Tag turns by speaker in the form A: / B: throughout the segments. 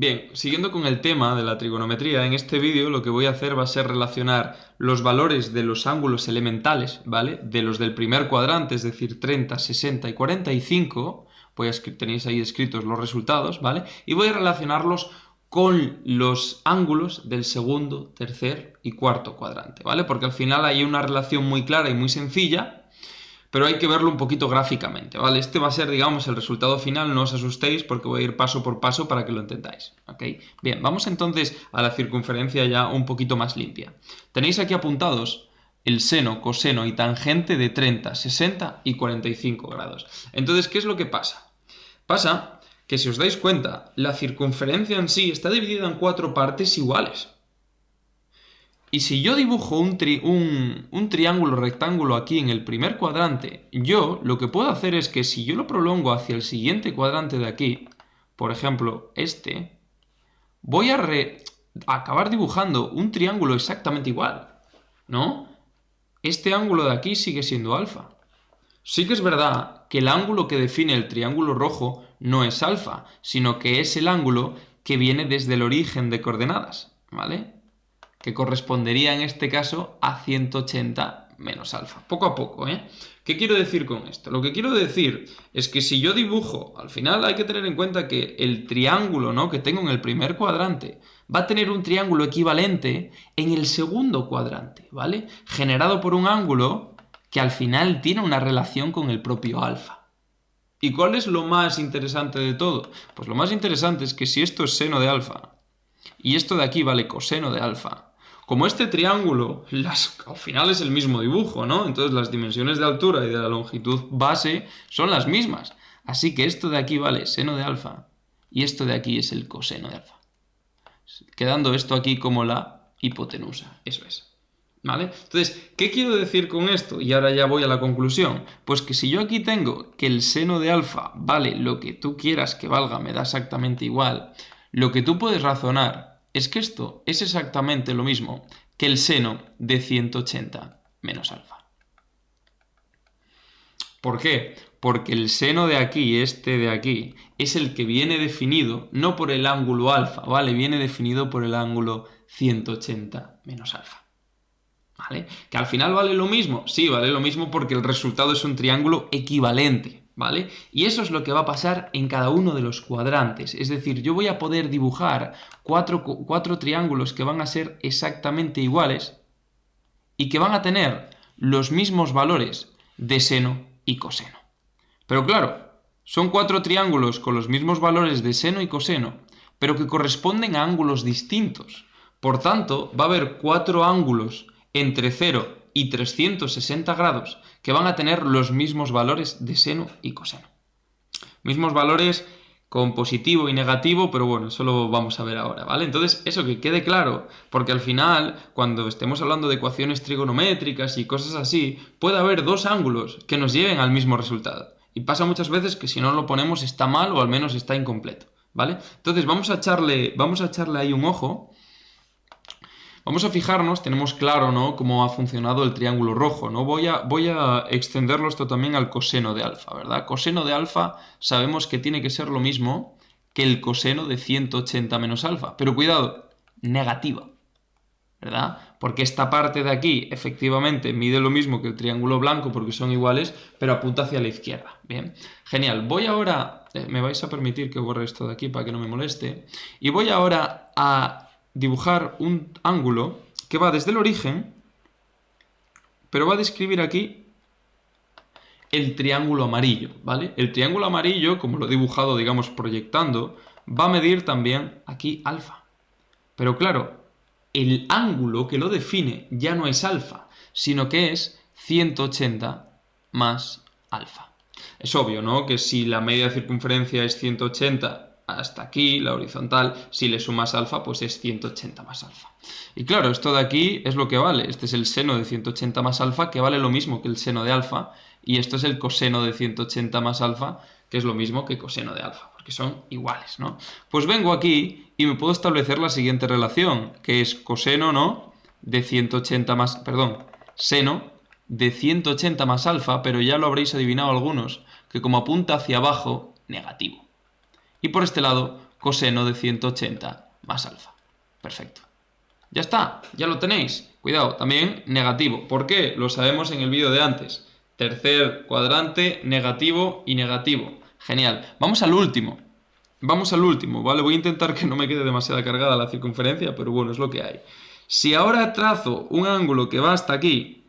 A: Bien, siguiendo con el tema de la trigonometría, en este vídeo lo que voy a hacer va a ser relacionar los valores de los ángulos elementales, ¿vale? De los del primer cuadrante, es decir, 30, 60 y 45, tenéis ahí escritos los resultados, ¿vale? Y voy a relacionarlos con los ángulos del segundo, tercer y cuarto cuadrante, ¿vale? Porque al final hay una relación muy clara y muy sencilla, pero hay que verlo un poquito gráficamente, ¿vale? Este va a ser, digamos, el resultado final, no os asustéis porque voy a ir paso por paso para que lo entendáis, ¿ok? Bien, vamos entonces a la circunferencia ya un poquito más limpia. Tenéis aquí apuntados el seno, coseno y tangente de 30, 60 y 45 grados. Entonces, ¿qué es lo que pasa? Pasa que si os dais cuenta, la circunferencia en sí está dividida en 4 partes iguales. Y si yo dibujo un triángulo rectángulo aquí en el primer cuadrante, yo lo que puedo hacer es que si yo lo prolongo hacia el siguiente cuadrante de aquí, por ejemplo este, voy a acabar dibujando un triángulo exactamente igual, ¿no? Este ángulo de aquí sigue siendo alfa. Sí que es verdad que el ángulo que define el triángulo rojo no es alfa, sino que es el ángulo que viene desde el origen de coordenadas, ¿vale? Que correspondería en este caso a 180 menos alfa. Poco a poco, ¿eh? ¿Qué quiero decir con esto? Lo que quiero decir es que si yo dibujo, al final hay que tener en cuenta que el triángulo, ¿no?, que tengo en el primer cuadrante va a tener un triángulo equivalente en el segundo cuadrante, ¿vale? Generado por un ángulo que al final tiene una relación con el propio alfa. ¿Y cuál es lo más interesante de todo? Pues lo más interesante es que si esto es seno de alfa y esto de aquí vale coseno de alfa, como este triángulo, al final es el mismo dibujo, ¿no? Entonces las dimensiones de altura y de la longitud base son las mismas. Así que esto de aquí vale seno de alfa y esto de aquí es el coseno de alfa. Quedando esto aquí como la hipotenusa. Eso es. ¿Vale? Entonces, ¿qué quiero decir con esto? Y ahora ya voy a la conclusión. Pues que si yo aquí tengo que el seno de alfa vale lo que tú quieras que valga, me da exactamente igual, lo que tú puedes razonar es que esto es exactamente lo mismo que el seno de 180 menos alfa. ¿Por qué? Porque el seno de aquí, este de aquí, es el que viene definido no por el ángulo alfa, ¿vale? Viene definido por el ángulo 180 menos alfa. ¿Vale? ¿Que al final vale lo mismo? Sí, vale lo mismo porque el resultado es un triángulo equivalente, ¿vale? Y eso es lo que va a pasar en cada uno de los cuadrantes. Es decir, yo voy a poder dibujar cuatro triángulos que van a ser exactamente iguales y que van a tener los mismos valores de seno y coseno. Pero claro, son 4 triángulos con los mismos valores de seno y coseno, pero que corresponden a ángulos distintos. Por tanto, va a haber 4 ángulos entre 0 y 360 grados que van a tener los mismos valores de seno y coseno. Mismos valores con positivo y negativo, pero bueno, eso lo vamos a ver ahora, ¿vale? Entonces, eso que quede claro, porque al final, cuando estemos hablando de ecuaciones trigonométricas y cosas así, puede haber 2 ángulos que nos lleven al mismo resultado. Y pasa muchas veces que si no lo ponemos está mal o al menos está incompleto, ¿vale? Entonces, vamos a echarle ahí un ojo. Vamos a fijarnos, tenemos claro, ¿no?, cómo ha funcionado el triángulo rojo, ¿no? Voy a extenderlo esto también al coseno de alfa, ¿verdad? Coseno de alfa sabemos que tiene que ser lo mismo que el coseno de 180 menos alfa. Pero cuidado, negativa, ¿verdad? Porque esta parte de aquí efectivamente mide lo mismo que el triángulo blanco porque son iguales, pero apunta hacia la izquierda. Bien, genial. Voy ahora, me vais a permitir que borre esto de aquí para que no me moleste, y voy ahora a dibujar un ángulo que va desde el origen, pero va a describir aquí el triángulo amarillo, ¿vale? El triángulo amarillo, como lo he dibujado, digamos, proyectando, va a medir también aquí alfa. Pero claro, el ángulo que lo define ya no es alfa, sino que es 180 más alfa. Es obvio, ¿no?, que si la media de circunferencia es 180 hasta aquí, la horizontal, si le sumas alfa, pues es 180 más alfa. Y claro, esto de aquí es lo que vale. Este es el seno de 180 más alfa, que vale lo mismo que el seno de alfa, y esto es el coseno de 180 más alfa, que es lo mismo que coseno de alfa, porque son iguales, ¿no? Pues vengo aquí y me puedo establecer la siguiente relación, que es coseno, ¿no?, de 180 más, perdón, seno de 180 más alfa, pero ya lo habréis adivinado algunos, que como apunta hacia abajo, negativo. Y por este lado, coseno de 180 más alfa. Perfecto. Ya está, ya lo tenéis. Cuidado, también negativo. ¿Por qué? Lo sabemos en el vídeo de antes. Tercer cuadrante, negativo y negativo. Genial. Vamos al último. Vamos al último, ¿vale? Voy a intentar que no me quede demasiado cargada la circunferencia, pero bueno, es lo que hay. Si ahora trazo un ángulo que va hasta aquí,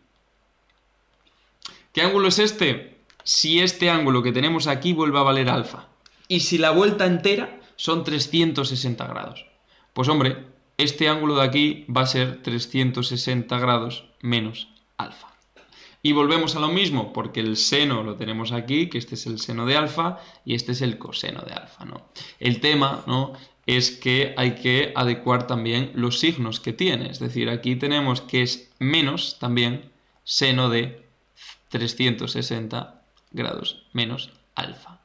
A: ¿qué ángulo es este? Si este ángulo que tenemos aquí vuelve a valer alfa. Y si la vuelta entera son 360 grados. Pues hombre, este ángulo de aquí va a ser 360 grados menos alfa. Y volvemos a lo mismo, porque el seno lo tenemos aquí, que este es el seno de alfa y este es el coseno de alfa, ¿no? El tema, ¿no?, es que hay que adecuar también los signos que tiene. Es decir, aquí tenemos que es menos también seno de 360 grados menos alfa.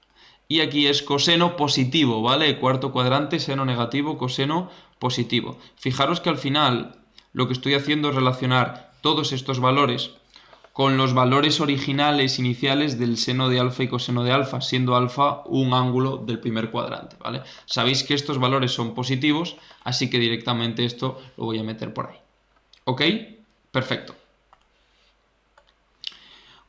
A: Y aquí es coseno positivo, ¿vale? Cuarto cuadrante, seno negativo, coseno positivo. Fijaros que al final lo que estoy haciendo es relacionar todos estos valores con los valores originales iniciales del seno de alfa y coseno de alfa, siendo alfa un ángulo del primer cuadrante, ¿vale? Sabéis que estos valores son positivos, así que directamente esto lo voy a meter por ahí. ¿Ok? Perfecto.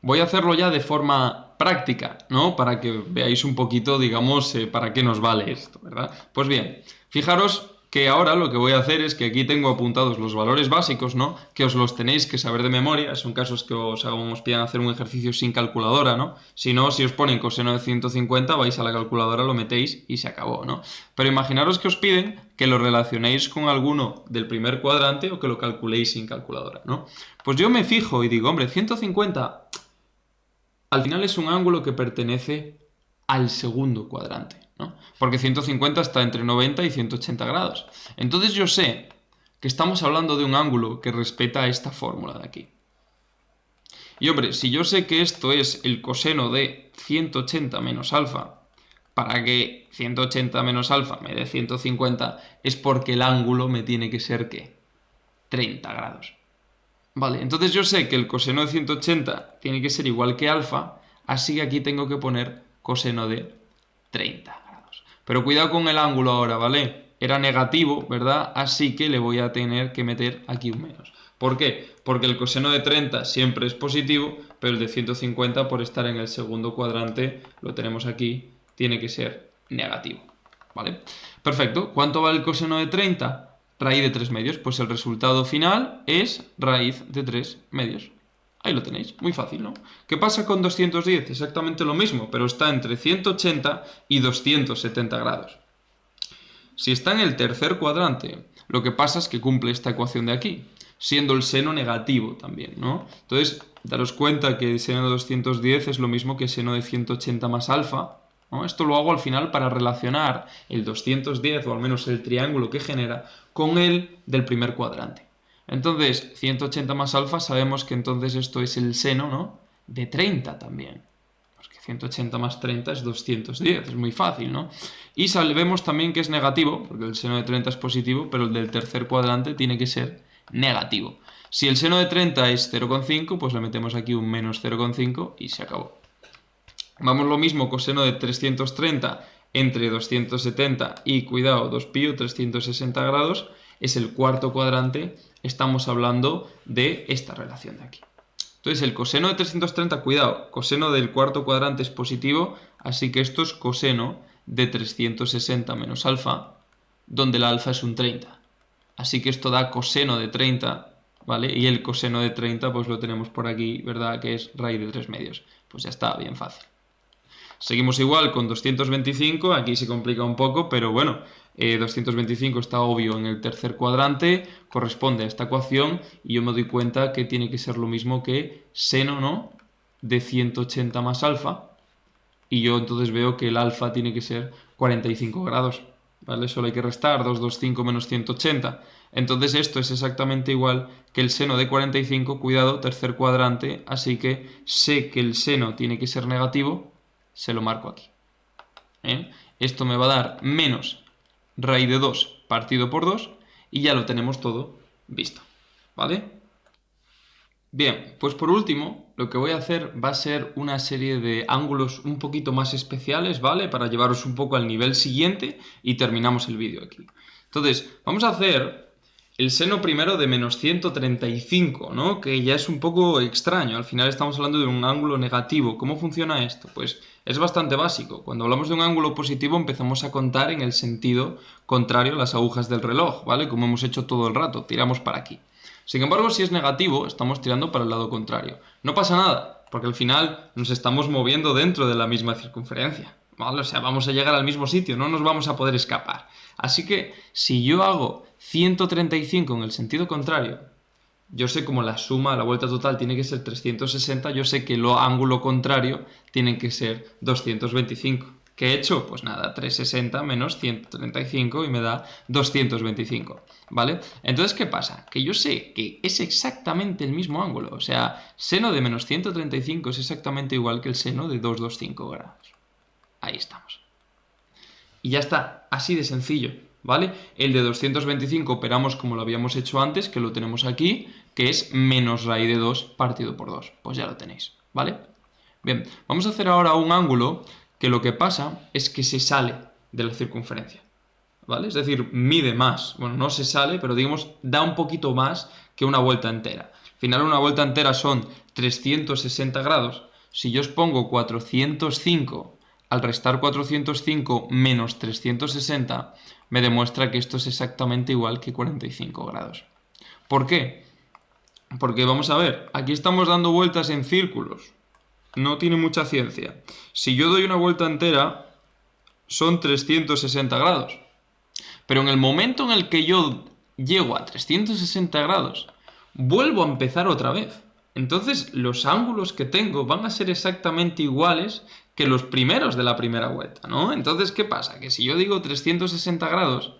A: Voy a hacerlo ya de forma práctica, ¿no? Para que veáis un poquito, digamos, para qué nos vale esto, ¿verdad? Pues bien, fijaros que ahora lo que voy a hacer es que aquí tengo apuntados los valores básicos, ¿no? Que os los tenéis que saber de memoria. Son casos que os pidan hacer un ejercicio sin calculadora, ¿no? Si no, si os ponen coseno de 150, vais a la calculadora, lo metéis y se acabó, ¿no? Pero imaginaros que os piden que lo relacionéis con alguno del primer cuadrante o que lo calculéis sin calculadora, ¿no? Pues yo me fijo y digo, hombre, 150... al final es un ángulo que pertenece al segundo cuadrante, ¿no? Porque 150 está entre 90 y 180 grados. Entonces yo sé que estamos hablando de un ángulo que respeta esta fórmula de aquí. Y hombre, si yo sé que esto es el coseno de 180 menos alfa, para que 180 menos alfa me dé 150, es porque el ángulo me tiene que ser, ¿qué? 30 grados. Vale, entonces yo sé que el coseno de 180 tiene que ser igual que alfa, así que aquí tengo que poner coseno de 30 grados. Pero cuidado con el ángulo ahora, ¿vale? Era negativo, ¿verdad? Así que le voy a tener que meter aquí un menos. ¿Por qué? Porque el coseno de 30 siempre es positivo, pero el de 150, por estar en el segundo cuadrante, lo tenemos aquí, tiene que ser negativo, ¿vale? Perfecto. ¿Cuánto vale el coseno de 30? Raíz de 3 medios, pues el resultado final es raíz de 3 medios. Ahí lo tenéis, muy fácil, ¿no? ¿Qué pasa con 210? Exactamente lo mismo, pero está entre 180 y 270 grados. Si está en el tercer cuadrante, lo que pasa es que cumple esta ecuación de aquí, siendo el seno negativo también, ¿no? Entonces, daros cuenta que el seno de 210 es lo mismo que seno de 180 más alfa, ¿no? Esto lo hago al final para relacionar el 210, o al menos el triángulo que genera, con el del primer cuadrante. Entonces, 180 más alfa, sabemos que entonces esto es el seno, ¿no?, de 30 también. Porque 180 más 30 es 210, es muy fácil, ¿no? Y sabemos también que es negativo, porque el seno de 30 es positivo, pero el del tercer cuadrante tiene que ser negativo. Si el seno de 30 es 0,5, pues le metemos aquí un menos 0,5 y se acabó. Vamos lo mismo, coseno de 330 entre 270 y, cuidado, 2pi o 360 grados, es el cuarto cuadrante, estamos hablando de esta relación de aquí. Entonces el coseno de 330, cuidado, coseno del cuarto cuadrante es positivo, así que esto es coseno de 360 menos alfa, donde el alfa es un 30. Así que esto da coseno de 30, ¿vale? Y el coseno de 30 pues lo tenemos por aquí, ¿verdad?, que es raíz de 3 medios. Pues ya está, bien fácil. Seguimos igual con 225, aquí se complica un poco, pero bueno, 225 está obvio en el tercer cuadrante, corresponde a esta ecuación y yo me doy cuenta que tiene que ser lo mismo que seno, ¿no?, de 180 más alfa, y yo entonces veo que el alfa tiene que ser 45 grados, ¿vale? Solo hay que restar 225 menos 180. Entonces esto es exactamente igual que el seno de 45, cuidado, tercer cuadrante, así que sé que el seno tiene que ser negativo, se lo marco aquí. Esto me va a dar menos raíz de 2 partido por 2 y ya lo tenemos todo visto, ¿vale? Bien, pues por último, lo que voy a hacer va a ser una serie de ángulos un poquito más especiales, ¿vale? Para llevaros un poco al nivel siguiente y terminamos el vídeo aquí. Entonces, vamos a hacer el seno primero de menos 135, ¿no? Que ya es un poco extraño, al final estamos hablando de un ángulo negativo. ¿Cómo funciona esto? Pues es bastante básico. Cuando hablamos de un ángulo positivo empezamos a contar en el sentido contrario a las agujas del reloj, ¿vale? Como hemos hecho todo el rato, tiramos para aquí. Sin embargo, si es negativo, estamos tirando para el lado contrario. No pasa nada, porque al final nos estamos moviendo dentro de la misma circunferencia, ¿vale? O sea, vamos a llegar al mismo sitio, no nos vamos a poder escapar. Así que, si yo hago 135 en el sentido contrario, yo sé como la suma, la vuelta total tiene que ser 360, yo sé que el ángulo contrario tiene que ser 225. ¿Qué he hecho? Pues nada, 360 menos 135 y me da 225, ¿vale? Entonces, ¿qué pasa? Que yo sé que es exactamente el mismo ángulo, o sea, seno de menos 135 es exactamente igual que el seno de 225 grados. Ahí estamos. Y ya está, así de sencillo, ¿vale? El de 225 operamos como lo habíamos hecho antes, que lo tenemos aquí, que es menos raíz de 2 partido por 2. Pues ya lo tenéis, ¿vale? Bien, vamos a hacer ahora un ángulo que lo que pasa es que se sale de la circunferencia, ¿vale? Es decir, mide más. Bueno, no se sale, pero digamos, da un poquito más que una vuelta entera. Al final una vuelta entera son 360 grados. Si yo os pongo 405 al restar 405 menos 360, me demuestra que esto es exactamente igual que 45 grados. ¿Por qué? Porque vamos a ver, aquí estamos dando vueltas en círculos. No tiene mucha ciencia. Si yo doy una vuelta entera, son 360 grados. Pero en el momento en el que yo llego a 360 grados, vuelvo a empezar otra vez. Entonces los ángulos que tengo van a ser exactamente iguales que los primeros de la primera vuelta, ¿no? Entonces, ¿qué pasa? Que si yo digo 360 grados,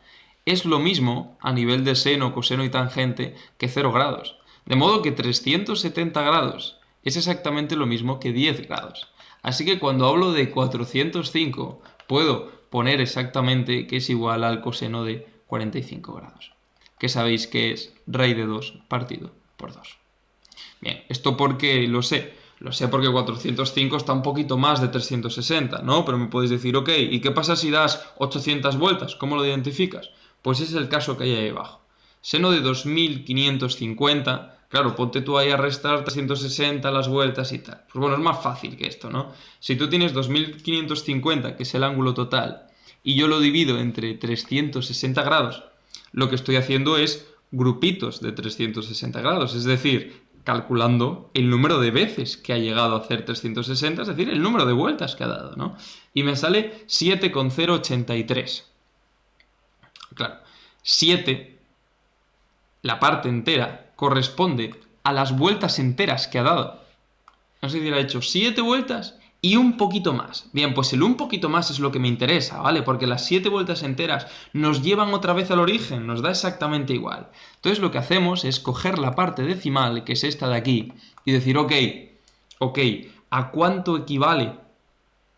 A: es lo mismo a nivel de seno, coseno y tangente que 0 grados. De modo que 370 grados es exactamente lo mismo que 10 grados. Así que cuando hablo de 405, puedo poner exactamente que es igual al coseno de 45 grados. Que sabéis que es raíz de 2 partido por 2. Bien, esto porque lo sé. Lo sé porque 405 está un poquito más de 360, ¿no? Pero me podéis decir, ok, ¿y qué pasa si das 800 vueltas? ¿Cómo lo identificas? Pues ese es el caso que hay ahí abajo. Seno de 2550, claro, ponte tú ahí a restar 360 las vueltas y tal. Pues bueno, es más fácil que esto, ¿no? Si tú tienes 2550, que es el ángulo total, y yo lo divido entre 360 grados, lo que estoy haciendo es grupitos de 360 grados, es decir, calculando el número de veces que ha llegado a hacer 360, es decir, el número de vueltas que ha dado, ¿no? Y me sale 7,083. Claro, 7, la parte entera, corresponde a las vueltas enteras que ha dado. Es decir, ha hecho 7 vueltas y un poquito más. Bien, pues el un poquito más es lo que me interesa, ¿vale? Porque las 7 vueltas enteras nos llevan otra vez al origen, nos da exactamente igual. Entonces lo que hacemos es coger la parte decimal, que es esta de aquí, y decir, ok, ¿a cuánto equivale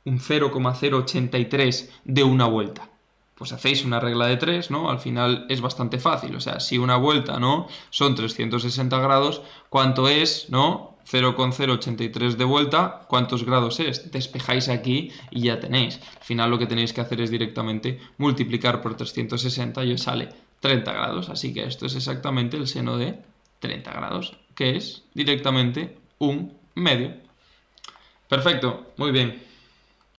A: un 0,083 de una vuelta? Pues hacéis una regla de 3, ¿no? Al final es bastante fácil, o sea, si una vuelta, ¿no? Son 360 grados, ¿cuánto es, ¿no? 0,083 de vuelta, ¿cuántos grados es? Despejáis aquí y ya tenéis. Al final lo que tenéis que hacer es directamente multiplicar por 360 y os sale 30 grados. Así que esto es exactamente el seno de 30 grados, que es directamente un medio. Perfecto, muy bien.